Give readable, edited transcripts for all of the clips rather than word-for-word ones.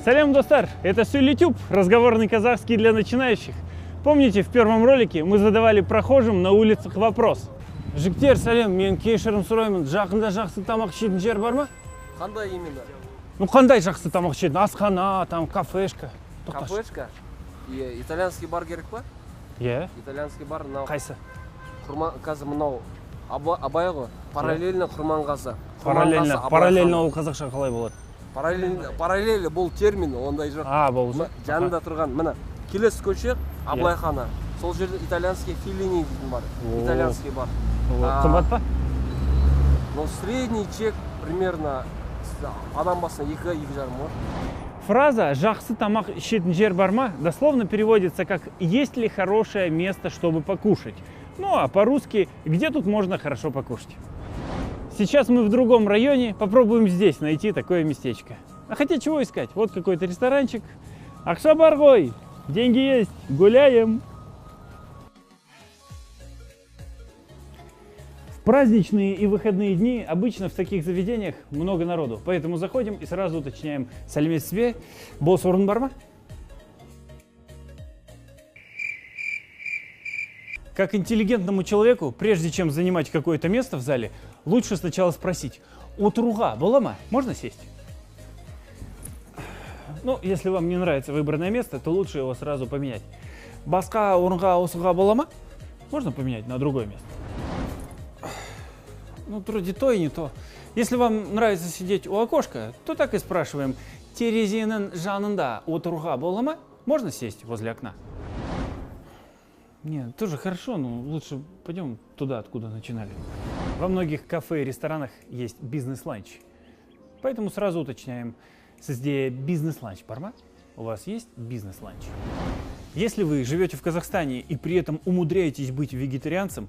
Салям, достар! Это Сөйлетюб, разговорный казахский для начинающих. Помните, в первом ролике мы задавали прохожим на улицах вопрос. Жігіттер, сәлем, мен кешірім сұраймын, жақында жақсы тамақ ішетін жер бар ма? Қандай именно? Ну, қандай жақсы тамақ ішетін? Асхана, там, кафешка. Кафешка? Итальянский бар керек па? Е? Итальянский бар, мынау. Қайсы? Қазір мынау Абай ғой, параллельно Құрманғазы. Параллельно ол қазақша қалай болады? Параллельно бұл термин, ондай жоқ. Болса. Жанында тұрған, мына, келесі көше Абылайхана. Сол жерде итальянский филини дейтін бар. Итальянский бар. Қымбат па? Ну, средний чек примерно адам басына 2-2,5 мың. Фраза «жақсы тамақ ішетін жер бар ма» дословно переводится как «есть ли хорошее место, чтобы покушать?». Ну а по-русски «где тут можно хорошо покушать?». Сейчас мы в другом районе, попробуем здесь найти такое местечко. А хотя чего искать? Вот какой-то ресторанчик. Акшабаргой! Деньги есть, гуляем! В праздничные и выходные дни обычно в таких заведениях много народу. Поэтому заходим и сразу уточняем: «Сәлеметсіз бе? Бос орын бар ма?» Как интеллигентному человеку, прежде чем занимать какое-то место в зале, лучше сначала спросить: «Отыруға бола ма? Можно сесть?» Ну, если вам не нравится выбранное место, то лучше его сразу поменять. «Басқа орынға ауысуға бола ма?» Можно поменять на другое место. Ну, вроде то и не то. Если вам нравится сидеть у окошка, то так и спрашиваем: «Терезенің жанында отыруға бола ма?» Можно сесть возле окна? Нет, тоже хорошо, но лучше пойдем туда, откуда начинали. Во многих кафе и ресторанах есть бизнес-ланч. Поэтому сразу уточняем: «Сізде бизнес-ланч бар ма?» У вас есть бизнес-ланч? Если вы живете в Казахстане и при этом умудряетесь быть вегетарианцем,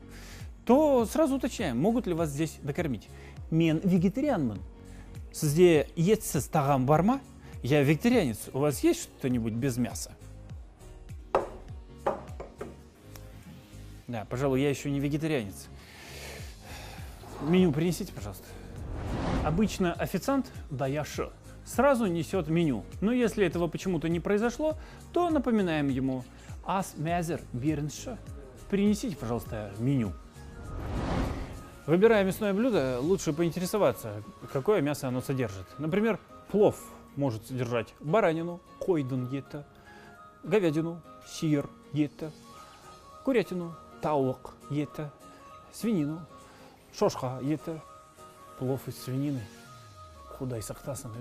то сразу уточняем, могут ли вас здесь докормить. «Мен вегетарианмын. Сізде етсіз тағам бар ма?» Я вегетарианец. У вас есть что-нибудь без мяса? Да, пожалуй, я еще не вегетарианец. Меню принесите, пожалуйста. Обычно официант, даяшы, сразу несет меню. Но если этого почему-то не произошло, то напоминаем ему: «Ас мязер бернші». Принесите, пожалуйста, меню. Выбирая мясное блюдо, лучше поинтересоваться, какое мясо оно содержит. Например, плов может содержать баранину, койдун ета, говядину, сир ета, курятину, тауық ета, свинину, шошқа ета. Плов из свинины, Құдай сақтасын.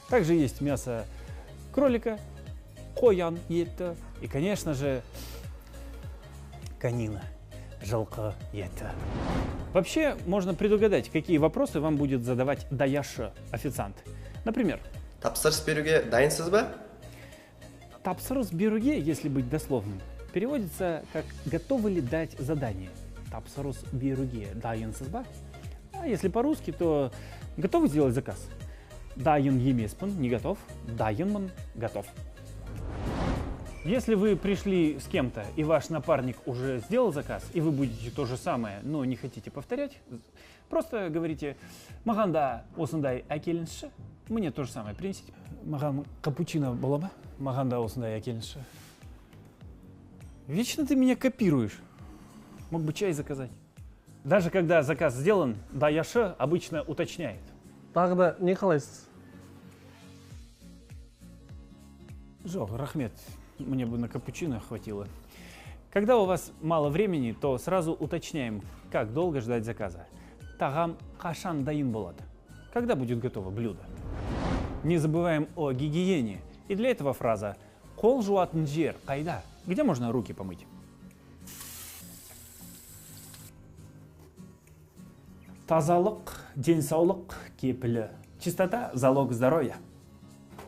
Также есть мясо кролика, қоян ета и, конечно же, конина, жылқы ета. Вообще, можно предугадать, какие вопросы вам будет задавать даяшы, официант. Например: «Тапсырыс беруге дайынсыз ба?» «Тапсырыс беруге», если быть дословным, переводится как «готовы ли дать задание?». «Тапсырыс беруге дайынсыз ба?». А если по-русски, то «готовы сделать заказ?». «Дайын емеспін», не готов, «дайынмын», готов. Если вы пришли с кем-то, и ваш напарник уже сделал заказ, и вы будете то же самое, но не хотите повторять, просто говорите: «Мағанда осындай әкелінші». Мне то же самое принесите. «Маған капучино бола ма? Мағанда осындай әкелінші». Вечно ты меня копируешь. Мог бы чай заказать. Даже когда заказ сделан, даяшы обычно уточняет: Тағы да не қалайсыз? «Жоқ, рахмет, мне бы на капучино хватило». Когда у вас мало времени, то сразу уточняем, как долго ждать заказа. «Тағам қашан дайын болады?» Когда будет готово блюдо? Не забываем о гигиене. И для этого фраза «Қол жуатын жер қайда?» Где можно руки помыть? «Тазалық, денсаулық кепілі». Чистота – залог здоровья.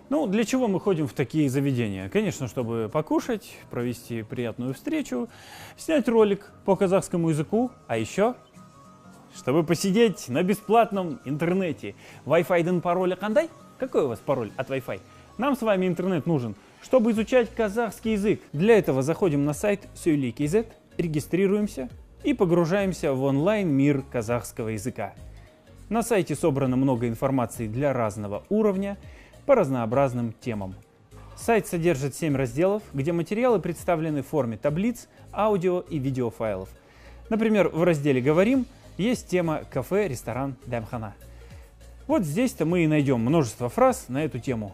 Ну, для чего мы ходим в такие заведения? Конечно, чтобы покушать, провести приятную встречу, снять ролик по казахскому языку, а еще, чтобы посидеть на бесплатном интернете. Wi-Fi пароля қандай? Какой у вас пароль от Wi-Fi? Нам с вами интернет нужен, чтобы изучать казахский язык. Для этого заходим на сайт Сөйлей.kz, регистрируемся и погружаемся в онлайн-мир казахского языка. На сайте собрано много информации для разного уровня. по разнообразным темам. Сайт содержит 7 разделов, где материалы представлены в форме таблиц, аудио и видеофайлов. Например, в разделе «Говорим» есть тема «Кафе, ресторан, даймхана». Вот здесь-то мы и найдем множество фраз на эту тему.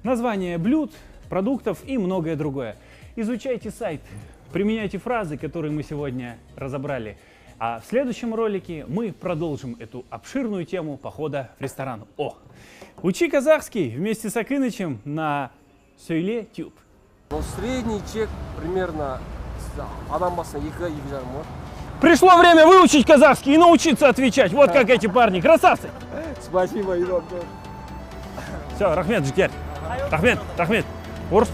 Названия блюд, продуктов и многое другое. Изучайте сайт, применяйте фразы, которые мы сегодня разобрали. А в следующем ролике мы продолжим эту обширную тему похода в ресторан. Учи казахский вместе с Акинычем на Сөйле Тюб. Ну, средний чек примерно адам басына 2-2,5 может. Пришло время выучить казахский и научиться отвечать. Вот как эти парни, красавцы! Спасибо, Иван. Все, рахмет, жикер. Рахмет. Орыс.